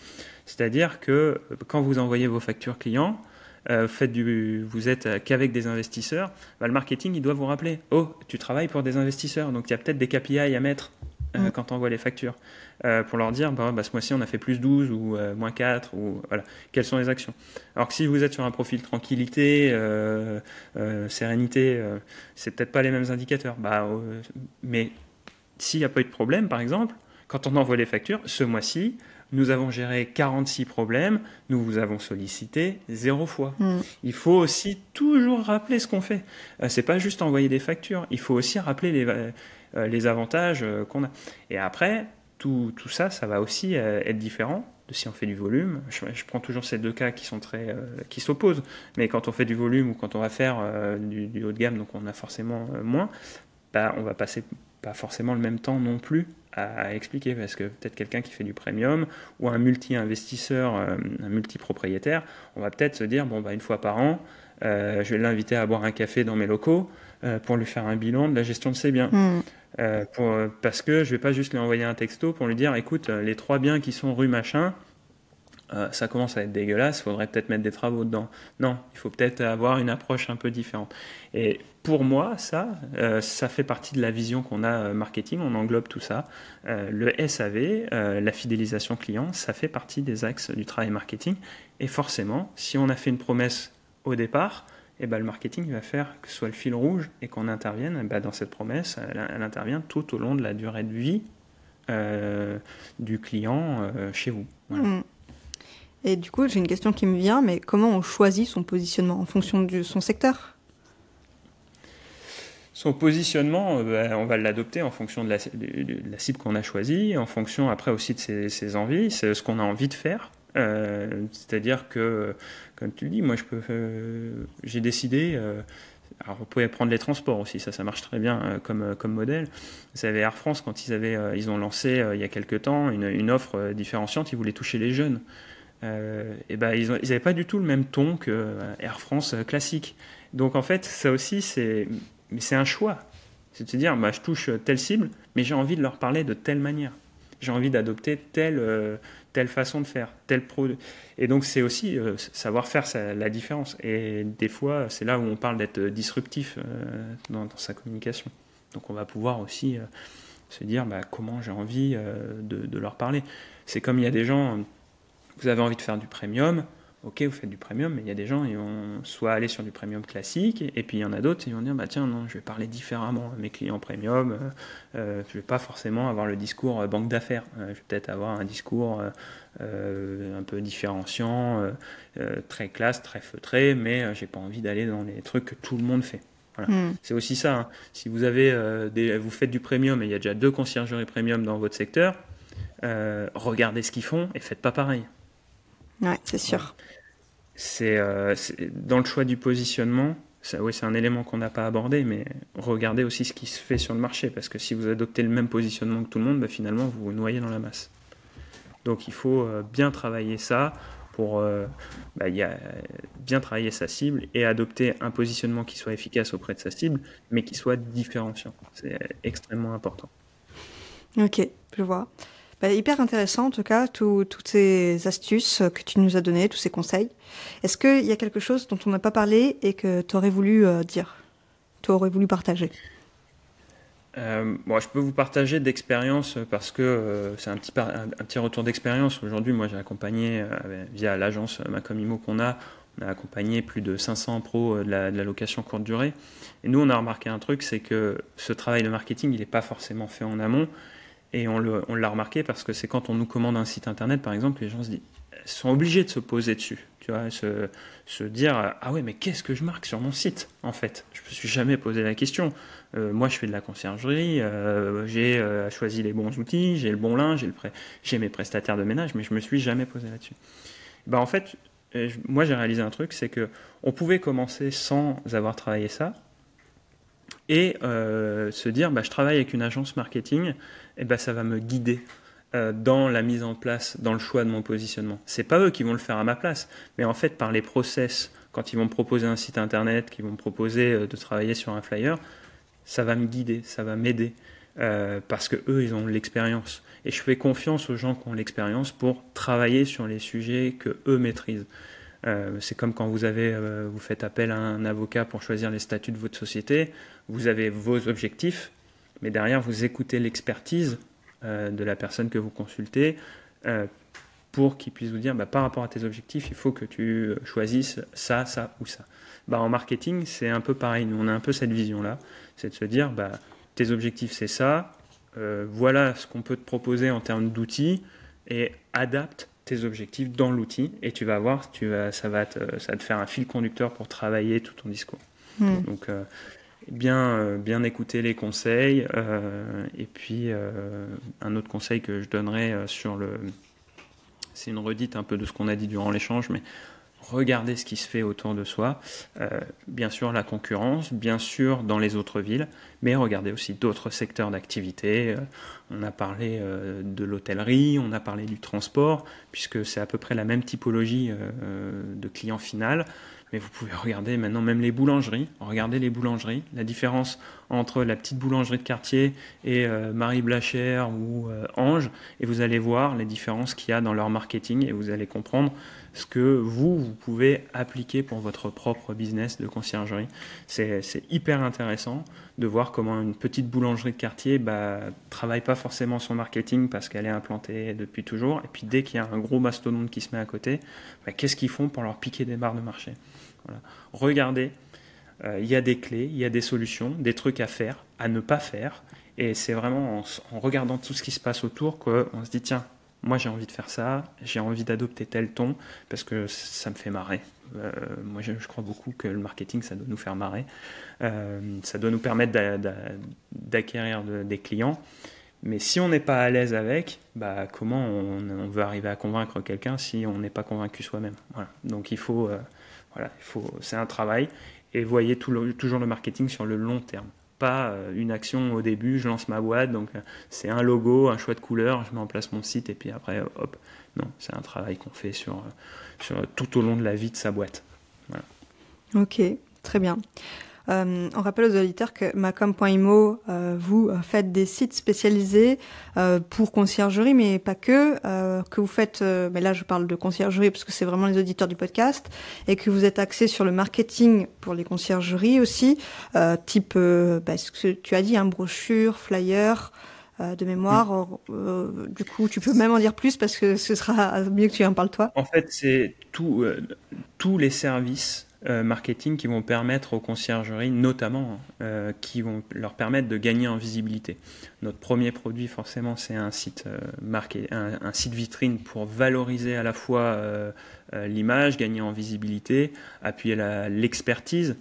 C'est-à-dire que quand vous envoyez vos factures clients, vous êtes qu'avec des investisseurs, le marketing il doit vous rappeler tu travailles pour des investisseurs, donc il y a peut-être des KPI à mettre quand tu envoies les factures pour leur dire ce mois-ci on a fait plus 12 ou moins 4 ou voilà, quelles sont les actions. Alors que si vous êtes sur un profil tranquillité, sérénité, c'est peut-être pas les mêmes indicateurs. Mais s'il n'y a pas eu de problème, par exemple, quand on envoie les factures, ce mois-ci, nous avons géré 46 problèmes, nous vous avons sollicité 0 fois. Il faut aussi toujours rappeler ce qu'on fait. C'est pas juste envoyer des factures, il faut aussi rappeler les avantages qu'on a. Et après, tout ça, ça va aussi être différent de si on fait du volume. Je prends toujours ces deux cas qui s'opposent. Mais quand on fait du volume ou quand on va faire du haut de gamme, donc on a forcément moins, on va passer pas forcément le même temps non plus à expliquer, parce que peut-être quelqu'un qui fait du premium ou un multi-investisseur, un multi-propriétaire, on va peut-être se dire, une fois par an, je vais l'inviter à boire un café dans mes locaux pour lui faire un bilan de la gestion de ses biens. Parce que je ne vais pas juste lui envoyer un texto pour lui dire, écoute, les 3 biens qui sont rue machin, ça commence à être dégueulasse, il faudrait peut-être mettre des travaux dedans. Non, il faut peut-être avoir une approche un peu différente. Et pour moi, ça fait partie de la vision qu'on a marketing, on englobe tout ça. Le SAV, la fidélisation client, ça fait partie des axes du travail marketing. Et forcément, si on a fait une promesse au départ, le marketing va faire que ce soit le fil rouge et qu'on intervienne dans cette promesse, elle intervient tout au long de la durée de vie du client chez vous. Voilà. Et du coup, j'ai une question qui me vient, mais comment on choisit son positionnement en fonction de son secteur ? Son positionnement, on va l'adopter en fonction de la cible qu'on a choisie, en fonction après aussi de ses envies, c'est ce qu'on a envie de faire. C'est-à-dire que, comme tu le dis, moi j'ai décidé... alors, vous pouvez prendre les transports aussi, ça marche très bien comme modèle. Vous savez, Air France, quand ils ont lancé il y a quelques temps une offre différenciante, ils voulaient toucher les jeunes. Ils n'avaient pas du tout le même ton que Air France classique. Donc en fait, ça aussi, c'est un choix. C'est de se dire, je touche telle cible, mais j'ai envie de leur parler de telle manière. J'ai envie d'adopter telle façon de faire, tel produit. Et donc c'est aussi savoir faire la différence. Et des fois, c'est là où on parle d'être disruptif dans sa communication. Donc on va pouvoir aussi se dire comment j'ai envie de leur parler. C'est comme il y a des gens... Vous avez envie de faire du premium, ok, vous faites du premium, mais il y a des gens qui vont soit aller sur du premium classique, et puis il y en a d'autres qui vont dire, tiens, non, je vais parler différemment à mes clients premium, je ne vais pas forcément avoir le discours banque d'affaires, je vais peut-être avoir un discours un peu différenciant, très classe, très feutré, mais je n'ai pas envie d'aller dans les trucs que tout le monde fait. Voilà. C'est aussi ça, hein. Si vous vous faites du premium et il y a déjà 2 conciergeries premium dans votre secteur, regardez ce qu'ils font et faites pas pareil. Ouais, c'est sûr. C'est dans le choix du positionnement, c'est un élément qu'on n'a pas abordé, mais regardez aussi ce qui se fait sur le marché, parce que si vous adoptez le même positionnement que tout le monde, finalement vous vous noyez dans la masse. Donc il faut bien travailler ça pour bien travailler sa cible et adopter un positionnement qui soit efficace auprès de sa cible, mais qui soit différenciant. C'est extrêmement important. Ok, je vois. Hyper intéressant en tout cas, toutes ces astuces que tu nous as données, tous ces conseils. Est-ce qu'il y a quelque chose dont on n'a pas parlé et que tu aurais voulu dire, tu aurais voulu partager ? Je peux vous partager d'expérience parce que c'est un petit retour d'expérience. Aujourd'hui, moi j'ai accompagné via l'agence Macomimo qu'on on a accompagné plus de 500 pros de la location courte durée. Et nous, on a remarqué un truc, c'est que ce travail de marketing, il n'est pas forcément fait en amont. Et on l'a remarqué parce que c'est quand on nous commande un site internet, par exemple, les gens sont obligés de se poser dessus. Tu vois, se dire « Ah ouais, mais qu'est-ce que je marque sur mon site, en fait ?» Je ne me suis jamais posé la question. Moi, je fais de la conciergerie, j'ai choisi les bons outils, j'ai le bon linge, j'ai mes prestataires de ménage, mais je ne me suis jamais posé là-dessus. En fait, moi, j'ai réalisé un truc, c'est qu'on pouvait commencer sans avoir travaillé ça et se dire je travaille avec une agence marketing, et ça va me guider dans la mise en place, dans le choix de mon positionnement. C'est pas eux qui vont le faire à ma place, mais en fait par les process, quand ils vont me proposer un site internet, qu'ils vont me proposer de travailler sur un flyer, ça va me guider, ça va m'aider parce que eux ils ont l'expérience et je fais confiance aux gens qui ont l'expérience pour travailler sur les sujets que eux maîtrisent. C'est comme quand vous faites appel à un avocat pour choisir les statuts de votre société, vous avez vos objectifs, mais derrière vous écoutez l'expertise de la personne que vous consultez pour qu'il puisse vous dire par rapport à tes objectifs, il faut que tu choisisses ça, ça ou ça. En marketing, c'est un peu pareil, nous on a un peu cette vision-là, c'est de se dire tes objectifs c'est ça, voilà ce qu'on peut te proposer en termes d'outils et adapte tes objectifs dans l'outil et tu vas voir, ça va te faire un fil conducteur pour travailler tout ton discours. Donc bien écouter les conseils et puis un autre conseil que je donnerais c'est une redite un peu de ce qu'on a dit durant l'échange, mais regarder ce qui se fait autour de soi, bien sûr la concurrence, bien sûr dans les autres villes, mais regardez aussi d'autres secteurs d'activité. On a parlé de l'hôtellerie, on a parlé du transport, puisque c'est à peu près la même typologie de client final. Mais vous pouvez regarder maintenant même les boulangeries. Regardez les boulangeries, la différence entre la petite boulangerie de quartier et Marie Blachère ou Ange, et vous allez voir les différences qu'il y a dans leur marketing et vous allez comprendre ce que vous pouvez appliquer pour votre propre business de conciergerie. C'est hyper intéressant de voir comment une petite boulangerie de quartier travaille pas forcément son marketing parce qu'elle est implantée depuis toujours, et puis dès qu'il y a un gros mastodonte qui se met à côté, qu'est-ce qu'ils font pour leur piquer des parts de marché? Voilà. Regardez, il y a des clés, il y a des solutions, des trucs à faire, à ne pas faire, et c'est vraiment en regardant tout ce qui se passe autour qu'on se dit tiens, moi j'ai envie de faire ça, j'ai envie d'adopter tel ton parce que ça me fait marrer. Moi je crois beaucoup que le marketing ça doit nous faire marrer, ça doit nous permettre d'acquérir des clients, mais si on n'est pas à l'aise avec, comment on veut arriver à convaincre quelqu'un si on n'est pas convaincu soi-même? Voilà. Donc c'est un travail, et voyez toujours le marketing sur le long terme. Pas une action au début, je lance ma boîte, donc c'est un logo, un choix de couleur, je mets en place mon site et puis après, hop. Non, c'est un travail qu'on fait sur tout au long de la vie de sa boîte. Voilà. Ok, très bien. On rappelle aux auditeurs que macom.imo, vous faites des sites spécialisés pour conciergerie, mais pas que vous faites, mais là je parle de conciergerie parce que c'est vraiment les auditeurs du podcast, et que vous êtes axé sur le marketing pour les conciergeries aussi, type, ce que tu as dit, brochures, flyers, de mémoire. Du coup, tu peux même en dire plus parce que ce sera mieux que tu en parles toi. En fait, c'est tous les services marketing qui vont permettre aux conciergeries, notamment, qui vont leur permettre de gagner en visibilité. Notre premier produit, forcément, c'est un site un site vitrine pour valoriser à la fois l'image, gagner en visibilité, appuyer l'expertise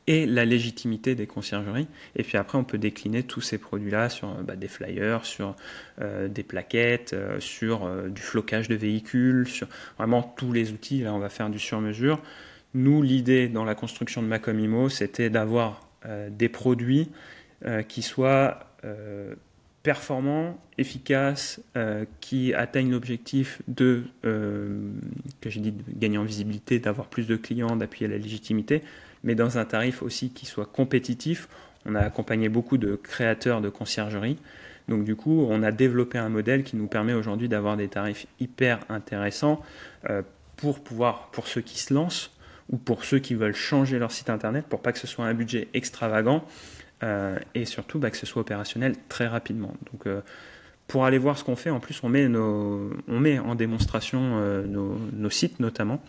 et la légitimité des conciergeries. Et puis après, on peut décliner tous ces produits-là sur des flyers, sur des plaquettes, sur du flocage de véhicules, sur vraiment tous les outils. Là, on va faire du sur-mesure. Nous, l'idée dans la construction de Macom.imo, c'était d'avoir des produits qui soient performants, efficaces, qui atteignent l'objectif que j'ai dit, de gagner en visibilité, d'avoir plus de clients, d'appuyer la légitimité, mais dans un tarif aussi qui soit compétitif. On a accompagné beaucoup de créateurs de conciergerie. Donc du coup, on a développé un modèle qui nous permet aujourd'hui d'avoir des tarifs hyper intéressants pour ceux qui se lancent, ou pour ceux qui veulent changer leur site internet, pour pas que ce soit un budget extravagant, et surtout que ce soit opérationnel très rapidement. Donc pour aller voir ce qu'on fait, en plus on met en démonstration nos sites notamment.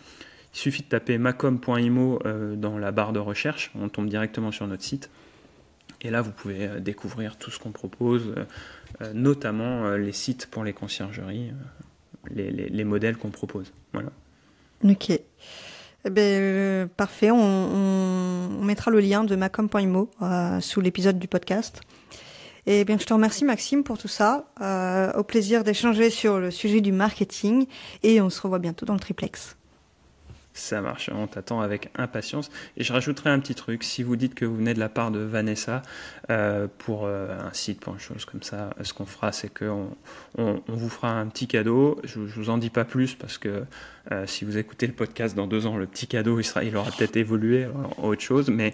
Il suffit de taper macom.imo dans la barre de recherche, on tombe directement sur notre site, et là vous pouvez découvrir tout ce qu'on propose, notamment les sites pour les conciergeries, les modèles qu'on propose. Voilà. Ok. Parfait, on mettra le lien de macom.imo sous l'épisode du podcast. Et bien, je te remercie Maxime pour tout ça. Au plaisir d'échanger sur le sujet du marketing, et on se revoit bientôt dans le triplex. Ça marche, on t'attend avec impatience. Et je rajouterai un petit truc, si vous dites que vous venez de la part de Vanessa pour un site, pour une chose comme ça, ce qu'on fera, c'est qu'on vous fera un petit cadeau. Je vous en dis pas plus parce que si vous écoutez le podcast dans 2 ans, le petit cadeau, il aura peut-être évolué en autre chose, mais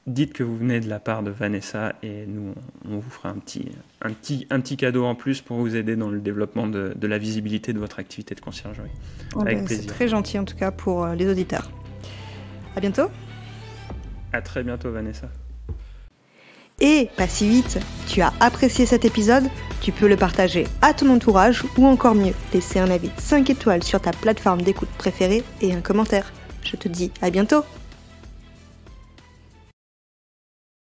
dites que vous venez de la part de Vanessa et nous, on vous fera un petit cadeau en plus pour vous aider dans le développement de la visibilité de votre activité de conciergerie. Avec plaisir. C'est très gentil en tout cas pour les auditeurs. À bientôt. À très bientôt Vanessa. Et pas si vite, tu as apprécié cet épisode, tu peux le partager à ton entourage ou encore mieux, laisser un avis 5 étoiles sur ta plateforme d'écoute préférée et un commentaire. Je te dis à bientôt.